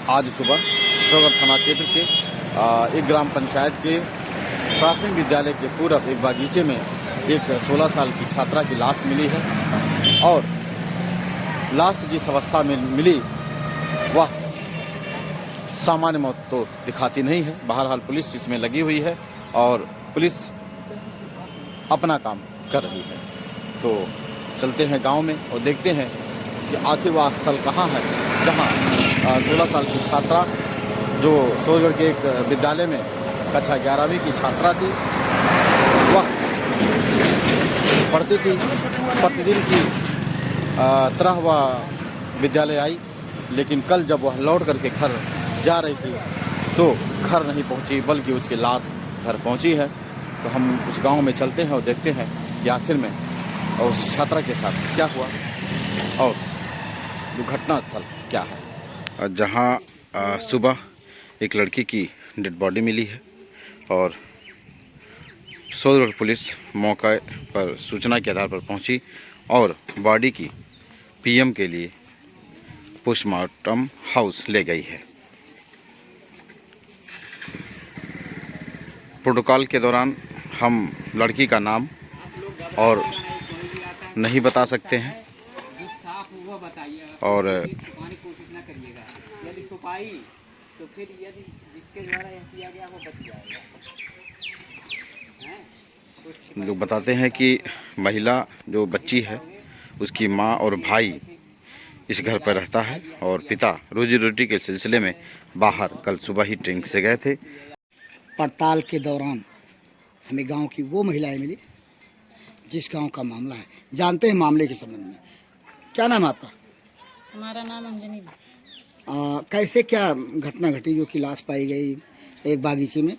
आज सुबह सौगढ़ थाना क्षेत्र के एक ग्राम पंचायत के प्राथमिक विद्यालय के पूरब एक बागीचे में एक 16 साल की छात्रा की लाश मिली है और लाश जिस अवस्था में मिली वह सामान्य मौत तो दिखाती नहीं है। बहरहाल पुलिस इसमें लगी हुई है और पुलिस अपना काम कर रही है। तो चलते हैं गांव में और देखते हैं कि आखिर वह स्थल कहाँ है जहां 16 साल की छात्रा जो सोजगढ़ के एक विद्यालय में कक्षा 11वीं की छात्रा थी, वह पढ़ती थी। प्रतिदिन की तरह वह विद्यालय आई, लेकिन कल जब वह लौट करके घर जा रही थी तो घर नहीं पहुंची, बल्कि उसकी लाश घर पहुंची है। तो हम उस गांव में चलते हैं और देखते हैं कि आखिर में उस छात्रा के साथ क्या हुआ और दुर्घटना स्थल क्या है। जहां सुबह एक लड़की की डेड बॉडी मिली है और सोजगढ़ पुलिस मौके पर सूचना के आधार पर पहुंची और बॉडी की पीएम के लिए पोस्टमार्टम हाउस ले गई है। प्रोटोकॉल के दौरान हम लड़की का नाम और नहीं बता सकते हैं और तो फिर यदि जिसके द्वारा यह किया गया वो बच जाएगा। लोग बताते हैं कि महिला जो बच्ची है उसकी माँ और भाई इस घर पर रहता है और पिता रोजी रोटी के सिलसिले में बाहर कल सुबह ही ट्रेन से गए थे। पड़ताल के दौरान हमें गांव की वो महिलाएं मिली जिस गांव का मामला है। जानते हैं मामले के संबंध में। क्या नाम है आपका? हमारा नाम अंजनी। कैसे क्या घटना घटी जो कि लाश पाई गई एक बागीचे में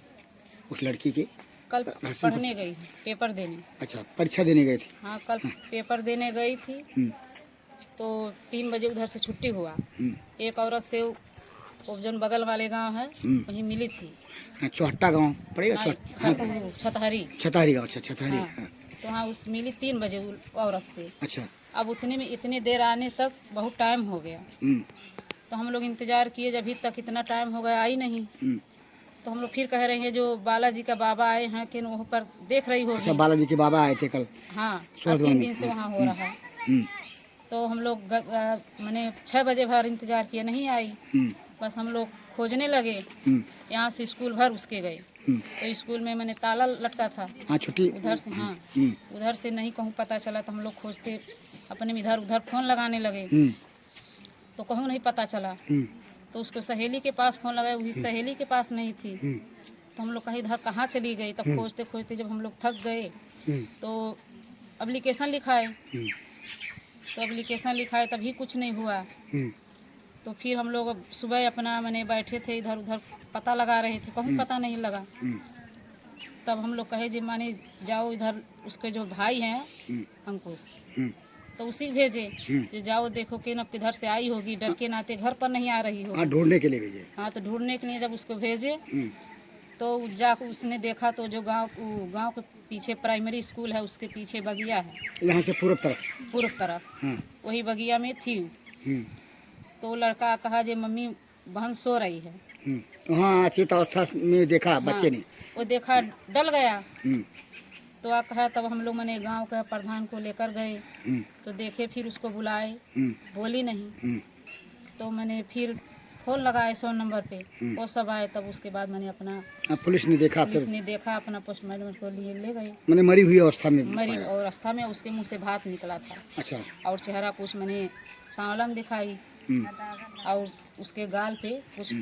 उस लड़की के? कल पढ़ने गई, पेपर देने। अच्छा, परीक्षा देने गए थे? हाँ, कल पेपर देने गई थी। तो 3 बजे उधर से छुट्टी हुआ। एक औरत से उपजन बगल वाले गांव है वहीं मिली थी। चौहट्टा गांव पड़ेगा? छतहरी। छतहरी गांव। अच्छा, छतहरी। हाँ। तो हाँ, उस मिली 3 बजे औरत से। अच्छा। अब उतने में इतने देर आने तक बहुत टाइम हो गया। तो हम लोग इंतजार किए, जब अभी तक इतना टाइम हो गया आई नहीं। तो हम लोग फिर कह रहे हैं जो बालाजी का बाबा आए हैं कि वहाँ पर देख रही होगी। अच्छा, बालाजी के बाबा आए थे कल? हाँ, 3 दिन से वहाँ हो रहा है। तो हम लोग मैंने 6 बजे भर इंतजार किए, नहीं आई। बस हम लोग खोजने लगे। यहाँ से स्कूल भर उसके गए तो स्कूल में मैंने ताला लटका था। हाँ, छुट्टी उधर से। हाँ, उधर से नहीं कहूँ पता चला तो हम लोग खोजते अपने में इधर उधर फोन लगाने लगे तो कहूँ नहीं पता चला। तो उसको सहेली के पास फोन लगाए, वही सहेली के पास नहीं थी। तो हम लोग कहीं इधर कहाँ चली गई। तब खोजते खोजते जब हम लोग थक गए तो एप्लीकेशन लिखाए। तो एप्लीकेशन लिखाए तभी कुछ नहीं हुआ। तो फिर हम लोग सुबह अपना मैंने बैठे थे इधर उधर पता लगा रहे थे, कहूँ पता नहीं लगा। तब हम लोग कहे जी माने जाओ इधर उसके जो भाई हैं अंकुश, तो उसी भेजे कि जाओ देखो कि न किधर से आई होगी, डर के नाते घर पर नहीं आ रही होगी। ढूंढने के लिए भेजे? हाँ, तो ढूंढने के लिए जब उसको भेजे तो जाकर उसने देखा तो जो गांव के पीछे प्राइमरी स्कूल है उसके पीछे बगिया है, यहाँ से पूर्व तरफ। हाँ। वही बगिया में थी। तो लड़का कहा जे मम्मी बहन सो रही है। हाँ, अचेत अवस्था में देखा बच्चे ने। वो देखा डल गया। तो आ कहा तब हम लोग मैंने गांव के प्रधान को लेकर गए तो देखे, फिर उसको बुलाए, बोली नहीं। तो मैंने फिर फोन लगाए 100 नंबर पे, वो सब आए। तब उसके बाद मैंने अपना पुलिस ने देखा अपना पोस्टमार्टम को लिए ले गए। मैंने मरी हुई अवस्था में? मरी अवस्था में उसके मुंह से भात निकला था। अच्छा। और चेहरा कुछ मैंने सांवलम दिखाई और उसके गाल पे कुछ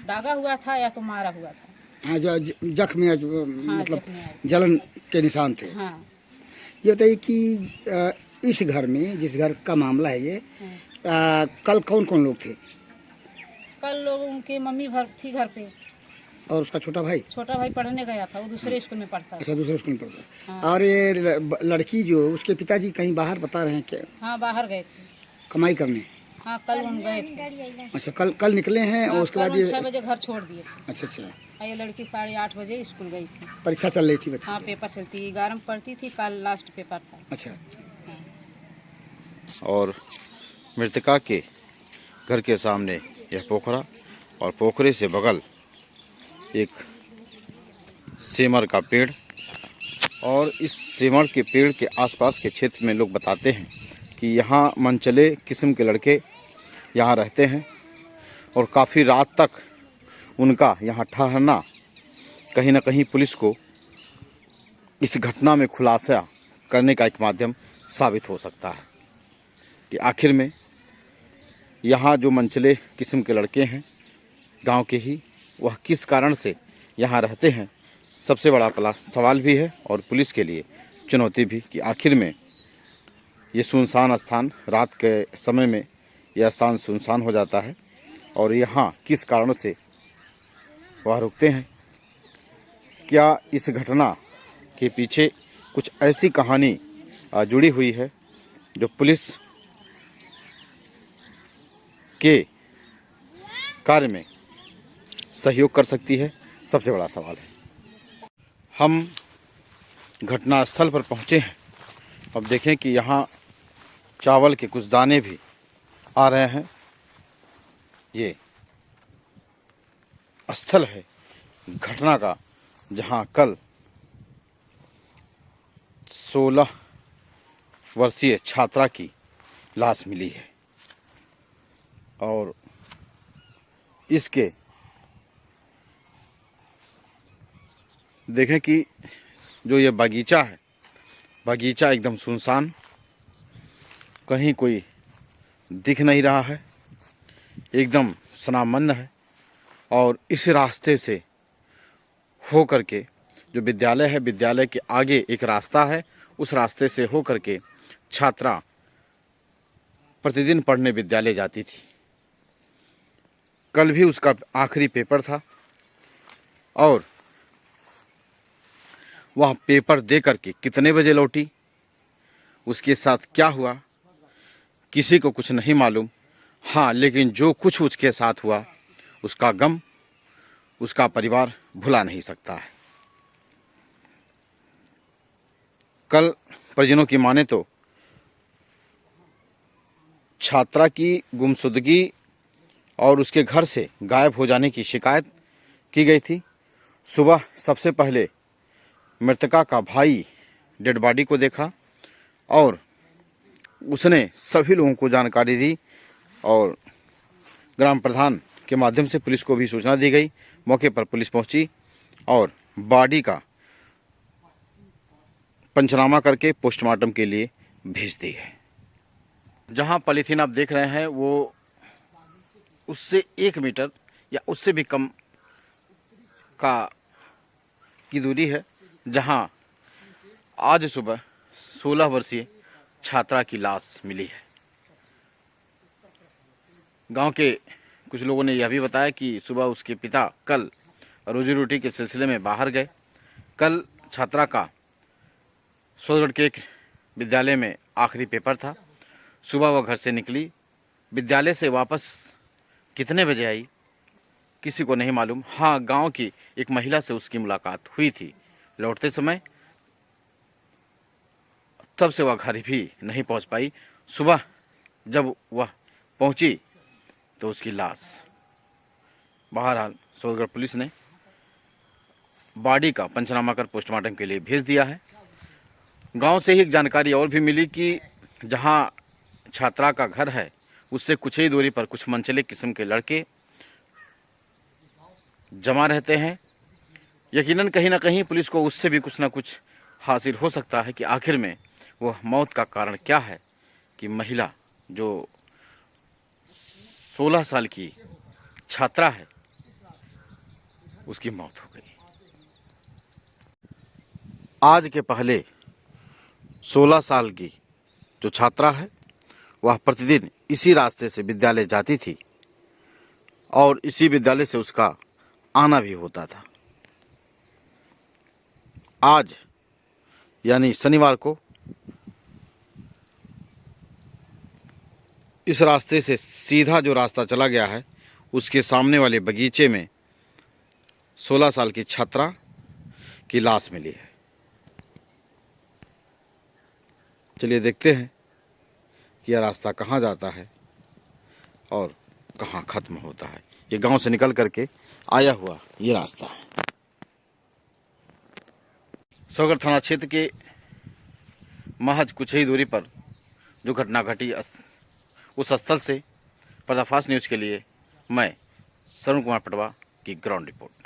दागा हुआ था या तो मारा हुआ था। हाँ, जो जख्म में मतलब जलन के निशान थे। हाँ। ये बताइए कि इस घर में जिस घर का मामला है ये कल कौन कौन लोग थे? कल लोगों की मम्मी भर थी घर पे और उसका छोटा भाई पढ़ने गया था, वो दूसरे स्कूल में पढ़ता है। अच्छा, दूसरे स्कूल में पढ़ता है। हाँ। और ये लड़की जो उसके पिताजी कहीं बाहर बता रहे हैं क्या? हाँ, बाहर गए थे कमाई करने। हाँ, कल हम गए थे। अच्छा, कल निकले हैं। और उसके बाद ये 6 बजे घर छोड़ दिए थे। अच्छा। ये लड़की 8:30 बजे स्कूल गई थी। परीक्षा चल रही थी बच्ची? हाँ, पेपर चलती 11 में पढ़ती थी, कल लास्ट पेपर था। अच्छा। और मृतका के घर के सामने यह पोखरा और पोखरे से बगल एक सेमर का पेड़, और इस सेमर के पेड़ के आसपास के क्षेत्र में लोग बताते हैं कि यहाँ मनचले किस्म के लड़के यहाँ रहते हैं और काफ़ी रात तक उनका यहाँ ठहरना कहीं ना कहीं पुलिस को इस घटना में खुलासा करने का एक माध्यम साबित हो सकता है कि आखिर में यहाँ जो मनचले किस्म के लड़के हैं गांव के ही, वह किस कारण से यहाँ रहते हैं। सबसे बड़ा सवाल भी है और पुलिस के लिए चुनौती भी कि आखिर में ये सुनसान स्थान, रात के समय में यह स्थान सुनसान हो जाता है और यहाँ किस कारण से वह रुकते हैं। क्या इस घटना के पीछे कुछ ऐसी कहानी जुड़ी हुई है जो पुलिस के कार्य में सहयोग कर सकती है, सबसे बड़ा सवाल है। हम घटनास्थल पर पहुंचे हैं। अब देखें कि यहाँ चावल के कुछ दाने भी आ रहे हैं। ये स्थल है घटना का जहाँ कल 16 वर्षीय छात्रा की लाश मिली है और इसके देखें कि जो ये बगीचा है, बगीचा एकदम सुनसान, कहीं कोई दिख नहीं रहा है, एकदम सन्नामन्न है। और इस रास्ते से हो करके जो विद्यालय है, विद्यालय के आगे एक रास्ता है, उस रास्ते से हो करके छात्रा प्रतिदिन पढ़ने विद्यालय जाती थी। कल भी उसका आखिरी पेपर था और वह पेपर दे करके कितने बजे लौटी, उसके साथ क्या हुआ, किसी को कुछ नहीं मालूम। हाँ, लेकिन जो कुछ उसके साथ हुआ उसका गम उसका परिवार भुला नहीं सकता है। कल परिजनों की माने तो छात्रा की गुमशुदगी और उसके घर से गायब हो जाने की शिकायत की गई थी। सुबह सबसे पहले मृतका का भाई डेड बॉडी को देखा और उसने सभी लोगों को जानकारी दी और ग्राम प्रधान के माध्यम से पुलिस को भी सूचना दी गई। मौके पर पुलिस पहुंची और बॉडी का पंचनामा करके पोस्टमार्टम के लिए भेज दी है। जहां पॉलीथीन आप देख रहे हैं वो उससे 1 मीटर या उससे भी कम की दूरी है, जहां आज सुबह 16 वर्षीय छात्रा की लाश मिली है। गांव के कुछ लोगों ने यह भी बताया कि सुबह उसके पिता कल रोजी रोटी के सिलसिले में बाहर गए। कल छात्रा का सोनगढ़ के एक विद्यालय में आखिरी पेपर था। सुबह वह घर से निकली, विद्यालय से वापस कितने बजे आई किसी को नहीं मालूम। हाँ, गांव की एक महिला से उसकी मुलाकात हुई थी लौटते समय, तब से वह घर भी नहीं पहुंच पाई। सुबह जब वह पहुंची तो उसकी लाश, बहरहाल सोनगढ़ पुलिस ने बॉडी का पंचनामा कर पोस्टमार्टम के लिए भेज दिया है। गांव से ही एक जानकारी और भी मिली कि जहां छात्रा का घर है उससे कुछ ही दूरी पर कुछ मनचले किस्म के लड़के जमा रहते हैं। यकीनन कहीं ना कहीं पुलिस को उससे भी कुछ ना कुछ हासिल हो सकता है कि आखिर में वह मौत का कारण क्या है कि महिला जो 16 साल की छात्रा है उसकी मौत हो गई। आज के पहले 16 साल की जो छात्रा है वह प्रतिदिन इसी रास्ते से विद्यालय जाती थी और इसी विद्यालय से उसका आना भी होता था। आज यानी शनिवार को इस रास्ते से सीधा जो रास्ता चला गया है उसके सामने वाले बगीचे में 16 साल की छात्रा की लाश मिली है। चलिए देखते हैं कि यह रास्ता कहाँ जाता है और कहाँ ख़त्म होता है। ये गांव से निकल करके आया हुआ ये रास्ता है। सौगढ़ थाना क्षेत्र के महज कुछ ही दूरी पर जो घटना घटी उस स्थल से पर्दाफाश न्यूज़ के लिए मैं सरुण कुमार पटवा की ग्राउंड रिपोर्ट।